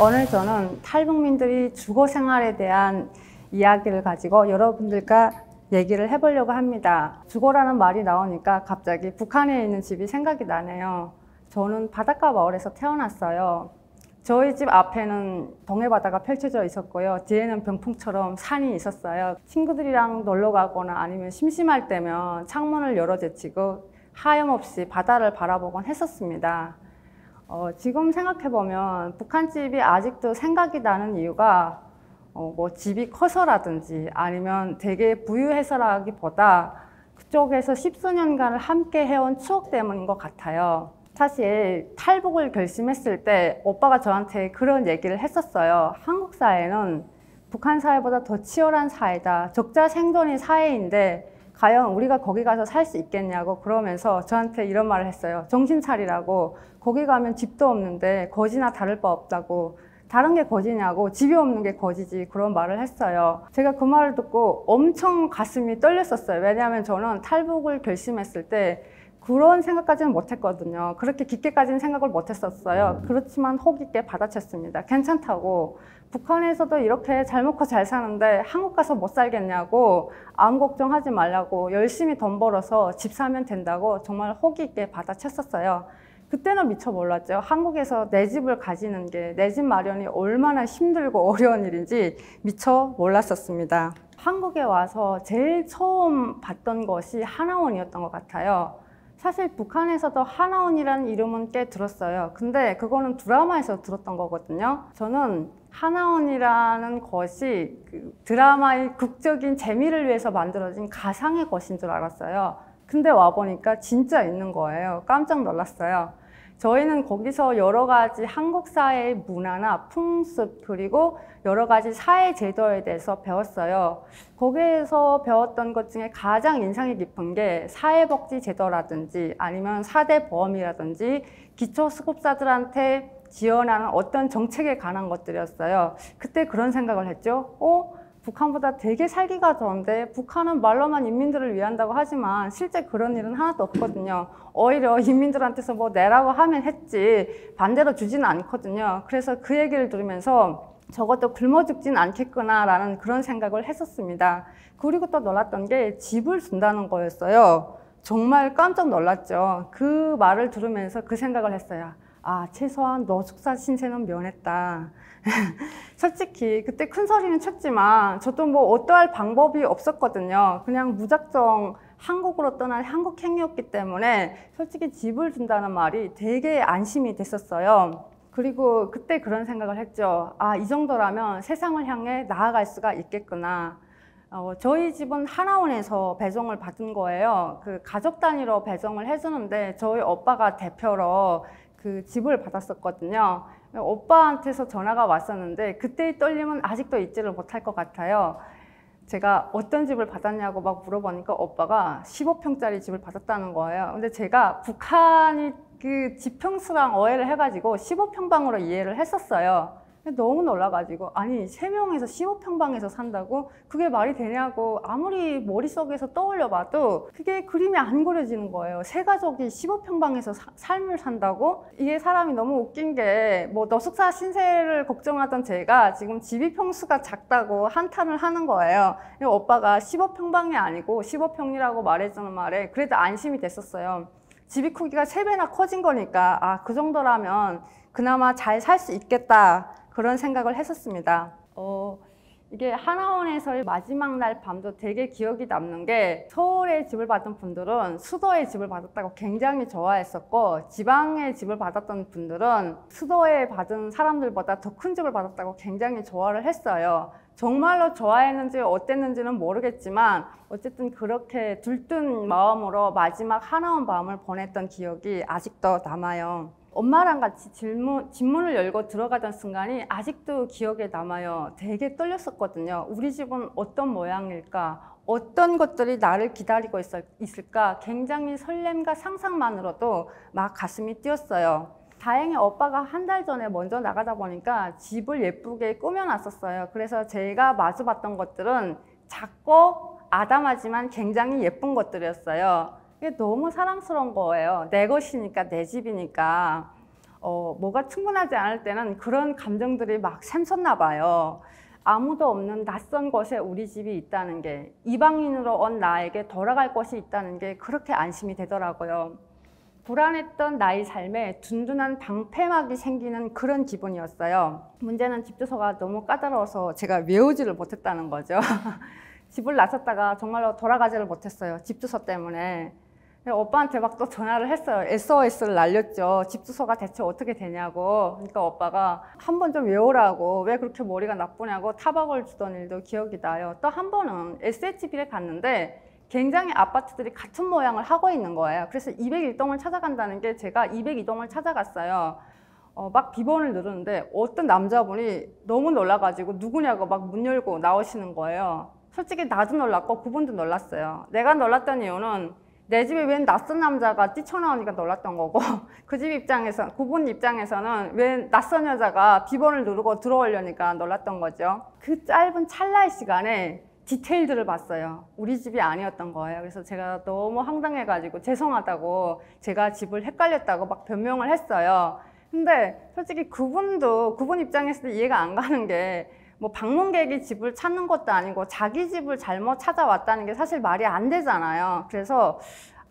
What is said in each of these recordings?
오늘 저는 탈북민들이 주거 생활에 대한 이야기를 가지고 여러분들과 얘기를 해보려고 합니다. 주거라는 말이 나오니까 갑자기 북한에 있는 집이 생각이 나네요. 저는 바닷가 마을에서 태어났어요. 저희 집 앞에는 동해바다가 펼쳐져 있었고요. 뒤에는 병풍처럼 산이 있었어요. 친구들이랑 놀러 가거나 아니면 심심할 때면 창문을 열어제치고 하염없이 바다를 바라보곤 했었습니다. 지금 생각해보면 북한집이 아직도 생각이 나는 이유가 뭐 집이 커서라든지 아니면 되게 부유해서라기보다 그쪽에서 십수년간을 함께 해온 추억 때문인 것 같아요. 사실 탈북을 결심했을 때 오빠가 저한테 그런 얘기를 했었어요. 한국 사회는 북한 사회보다 더 치열한 사회다. 적자 생존의 사회인데 과연 우리가 거기 가서 살 수 있겠냐고 그러면서 저한테 이런 말을 했어요. 정신 차리라고. 거기 가면 집도 없는데 거지나 다를 바 없다고. 다른 게 거지냐고. 집이 없는 게 거지지. 그런 말을 했어요. 제가 그 말을 듣고 엄청 가슴이 떨렸었어요. 왜냐하면 저는 탈북을 결심했을 때 그런 생각까지는 못했거든요. 그렇게 깊게까지는 생각을 못했었어요. 그렇지만 혹 있게 받아쳤습니다. 괜찮다고. 북한에서도 이렇게 잘 먹고 잘 사는데 한국 가서 못 살겠냐고, 아무 걱정하지 말라고, 열심히 돈 벌어서 집 사면 된다고 정말 호기 있게 받아쳤었어요. 그때는 미처 몰랐죠. 한국에서 내 집을 가지는 게, 내 집 마련이 얼마나 힘들고 어려운 일인지 미처 몰랐었습니다. 한국에 와서 제일 처음 봤던 것이 하나원이었던 것 같아요. 사실 북한에서도 하나원이라는 이름은 꽤 들었어요. 근데 그거는 드라마에서 들었던 거거든요. 저는 하나원이라는 것이 그 드라마의 극적인 재미를 위해서 만들어진 가상의 것인 줄 알았어요. 근데 와보니까 진짜 있는 거예요. 깜짝 놀랐어요. 저희는 거기서 여러 가지 한국 사회의 문화나 풍습 그리고 여러 가지 사회 제도에 대해서 배웠어요. 거기에서 배웠던 것 중에 가장 인상이 깊은 게 사회복지 제도라든지 아니면 4대 보험이라든지 기초수급자들한테 지원하는 어떤 정책에 관한 것들이었어요. 그때 그런 생각을 했죠. 북한보다 되게 살기가 좋은데 북한은 말로만 인민들을 위한다고 하지만 실제 그런 일은 하나도 없거든요. 오히려 인민들한테서 뭐 내라고 하면 했지 반대로 주지는 않거든요. 그래서 그 얘기를 들으면서 저것도 굶어 죽진 않겠구나 라는 그런 생각을 했었습니다. 그리고 또 놀랐던 게 집을 준다는 거였어요. 정말 깜짝 놀랐죠. 그 말을 들으면서 그 생각을 했어요. 아, 최소한 노숙자 신세는 면했다. 솔직히 그때 큰 소리는 쳤지만 저도 뭐 어떠할 방법이 없었거든요. 그냥 무작정 한국으로 떠난 한국행이었기 때문에 솔직히 집을 준다는 말이 되게 안심이 됐었어요. 그리고 그때 그런 생각을 했죠. 아, 이 정도라면 세상을 향해 나아갈 수가 있겠구나. 저희 집은 하나원에서 배정을 받은 거예요. 그 가족 단위로 배정을 해주는데 저희 오빠가 대표로 그 집을 받았었거든요. 오빠한테서 전화가 왔었는데 그때의 떨림은 아직도 잊지를 못할 것 같아요. 제가 어떤 집을 받았냐고 막 물어보니까 오빠가 15평짜리 집을 받았다는 거예요. 근데 제가 북한이 그 지평수랑 오해를 해가지고 15평방으로 이해를 했었어요. 너무 놀라가지고 아니 3명에서 15평방에서 산다고? 그게 말이 되냐고 아무리 머릿속에서 떠올려봐도 그게 그림이 안 그려지는 거예요. 세 가족이 15평방에서 삶을 산다고? 이게 사람이 너무 웃긴 게 뭐 노숙자 신세를 걱정하던 제가 지금 집이 평수가 작다고 한탄을 하는 거예요. 오빠가 15평방이 아니고 15평이라고 말해주는 말에 그래도 안심이 됐었어요. 집이 크기가 3배나 커진 거니까 아, 그 정도라면 그나마 잘 살 수 있겠다 그런 생각을 했었습니다. 이게 하나원에서의 마지막 날 밤도 되게 기억이 남는 게 서울에 집을 받은 분들은 수도에 집을 받았다고 굉장히 좋아했었고 지방에 집을 받았던 분들은 수도에 받은 사람들보다 더 큰 집을 받았다고 굉장히 좋아를 했어요. 정말로 좋아했는지 어땠는지는 모르겠지만 어쨌든 그렇게 들뜬 마음으로 마지막 하나원 밤을 보냈던 기억이 아직도 남아요. 엄마랑 같이 집문을 열고 들어가던 순간이 아직도 기억에 남아요. 되게 떨렸었거든요. 우리 집은 어떤 모양일까? 어떤 것들이 나를 기다리고 있을까? 굉장히 설렘과 상상만으로도 막 가슴이 뛰었어요. 다행히 오빠가 한 달 전에 먼저 나가다 보니까 집을 예쁘게 꾸며놨었어요. 그래서 제가 마주봤던 것들은 작고 아담하지만 굉장히 예쁜 것들이었어요. 이게 너무 사랑스러운 거예요. 내 것이니까, 내 집이니까. 뭐가 충분하지 않을 때는 그런 감정들이 막 샘솟나 봐요. 아무도 없는 낯선 곳에 우리 집이 있다는 게, 이방인으로 온 나에게 돌아갈 곳이 있다는 게 그렇게 안심이 되더라고요. 불안했던 나의 삶에 든든한 방패막이 생기는 그런 기분이었어요. 문제는 집 주소가 너무 까다로워서 제가 외우지를 못했다는 거죠. 집을 나섰다가 정말로 돌아가지를 못했어요. 집 주소 때문에. 오빠한테 막 또 전화를 했어요. SOS를 날렸죠. 집 주소가 대체 어떻게 되냐고. 그러니까 오빠가 한 번 좀 외우라고, 왜 그렇게 머리가 나쁘냐고 타박을 주던 일도 기억이 나요. 또 한 번은 SHB에 갔는데 굉장히 아파트들이 같은 모양을 하고 있는 거예요. 그래서 201동을 찾아간다는 게, 제가 202동을 찾아갔어요. 막 비번을 누르는데 어떤 남자분이 너무 놀라가지고 누구냐고 막 문 열고 나오시는 거예요. 솔직히 나도 놀랐고 그분도 놀랐어요. 내가 놀랐던 이유는 내 집에 웬 낯선 남자가 뛰쳐나오니까 놀랐던 거고, 그 집 입장에서, 그분 입장에서는 웬 낯선 여자가 비번을 누르고 들어오려니까 놀랐던 거죠. 그 짧은 찰나의 시간에 디테일들을 봤어요. 우리 집이 아니었던 거예요. 그래서 제가 너무 황당해가지고 죄송하다고, 제가 집을 헷갈렸다고 막 변명을 했어요. 근데 솔직히 그분 입장에서도 이해가 안 가는 게, 뭐 방문객이 집을 찾는 것도 아니고 자기 집을 잘못 찾아왔다는 게 사실 말이 안 되잖아요. 그래서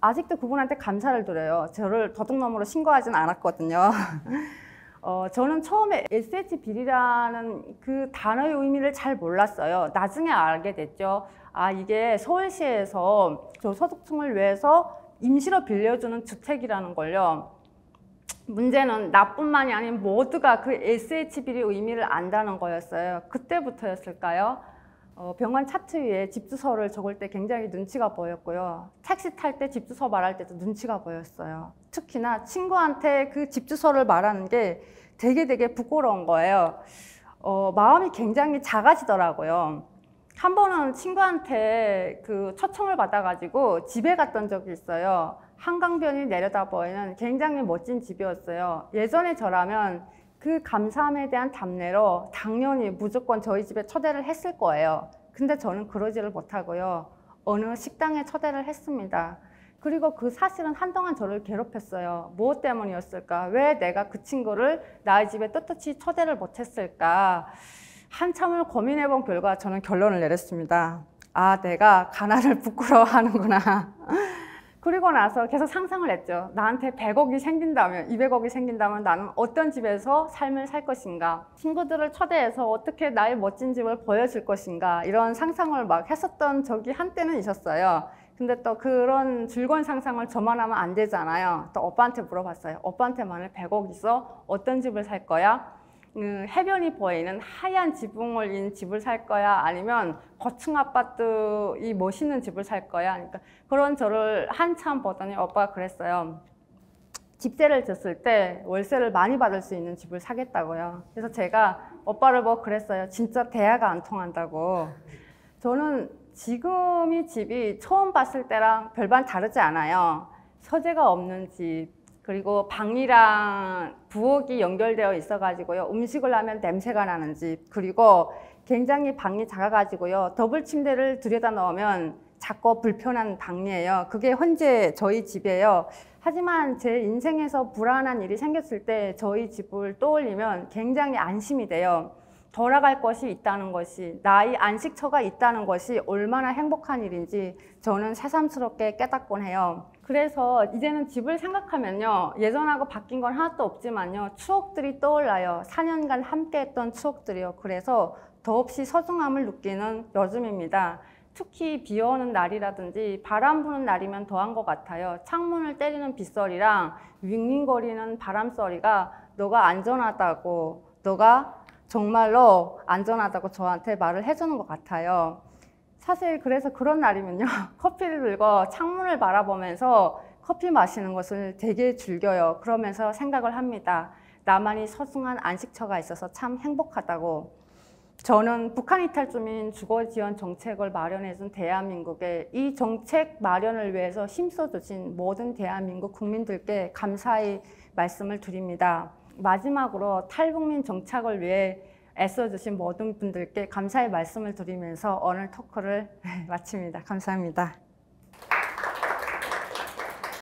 아직도 그분한테 감사를 드려요. 저를 도둑놈으로 신고하진 않았거든요. 저는 처음에 SH비리라는 그 단어의 의미를 잘 몰랐어요. 나중에 알게 됐죠. 아, 이게 서울시에서 저소득층을 위해서 임시로 빌려주는 주택이라는 걸요. 문제는 나뿐만이 아닌 모두가 그 SH비리 의미를 안다는 거였어요. 그때부터였을까요? 병원 차트 위에 집 주소를 적을 때 굉장히 눈치가 보였고요. 택시 탈 때 집 주소 말할 때도 눈치가 보였어요. 특히나 친구한테 그 집 주소를 말하는 게 되게 부끄러운 거예요. 마음이 굉장히 작아지더라고요. 한 번은 친구한테 그 초청을 받아가지고 집에 갔던 적이 있어요. 한강변이 내려다 보이는 굉장히 멋진 집이었어요. 예전에 저라면 그 감사함에 대한 답례로 당연히 무조건 저희 집에 초대를 했을 거예요. 근데 저는 그러지를 못하고요. 어느 식당에 초대를 했습니다. 그리고 그 사실은 한동안 저를 괴롭혔어요. 무엇 때문이었을까? 왜 내가 그 친구를 나의 집에 떳떳이 초대를 못했을까? 한참을 고민해본 결과 저는 결론을 내렸습니다. 아, 내가 가난을 부끄러워하는구나. 그리고 나서 계속 상상을 했죠. 나한테 100억이 생긴다면, 200억이 생긴다면 나는 어떤 집에서 삶을 살 것인가, 친구들을 초대해서 어떻게 나의 멋진 집을 보여줄 것인가, 이런 상상을 막 했었던 적이 한때는 있었어요. 근데 또 그런 즐거운 상상을 저만 하면 안 되잖아요. 또 오빠한테 물어봤어요. 오빠한테 만약 100억 있어? 어떤 집을 살 거야? 해변이 보이는 하얀 지붕을 인 집을 살 거야? 아니면 고층 아파트 이 멋있는 집을 살 거야? 그러니까 그런 저를 한참 보더니 오빠가 그랬어요. 집세를 졌을 때 월세를 많이 받을 수 있는 집을 사겠다고요. 그래서 제가 오빠를 보고 그랬어요. 진짜 대화가 안 통한다고. 저는 지금 이 집이 처음 봤을 때랑 별반 다르지 않아요. 서재가 없는 집, 그리고 방이랑 부엌이 연결되어 있어가지고요. 음식을 하면 냄새가 나는 집, 그리고 굉장히 방이 작아가지고요. 더블 침대를 들여다 넣으면 작고 불편한 방이에요. 그게 현재 저희 집이에요. 하지만 제 인생에서 불안한 일이 생겼을 때 저희 집을 떠올리면 굉장히 안심이 돼요. 돌아갈 것이 있다는 것이, 나의 안식처가 있다는 것이 얼마나 행복한 일인지 저는 새삼스럽게 깨닫곤 해요. 그래서 이제는 집을 생각하면요, 예전하고 바뀐 건 하나도 없지만요, 추억들이 떠올라요. 4년간 함께 했던 추억들이요. 그래서 더없이 소중함을 느끼는 요즘입니다. 특히 비 오는 날이라든지 바람 부는 날이면 더한 것 같아요. 창문을 때리는 빗소리랑 윙윙거리는 바람소리가 너가 안전하다고, 너가 정말로 안전하다고 저한테 말을 해주는 것 같아요. 사실 그래서 그런 날이면요, 커피를 들고 창문을 바라보면서 커피 마시는 것을 되게 즐겨요. 그러면서 생각을 합니다. 나만이 소중한 안식처가 있어서 참 행복하다고. 저는 북한 이탈 주민 주거 지원 정책을 마련해준 대한민국에 이 정책 마련을 위해서 힘써주신 모든 대한민국 국민들께 감사의 말씀을 드립니다. 마지막으로 탈북민 정착을 위해 애써주신 모든 분들께 감사의 말씀을 드리면서 오늘 토크를 마칩니다. 감사합니다.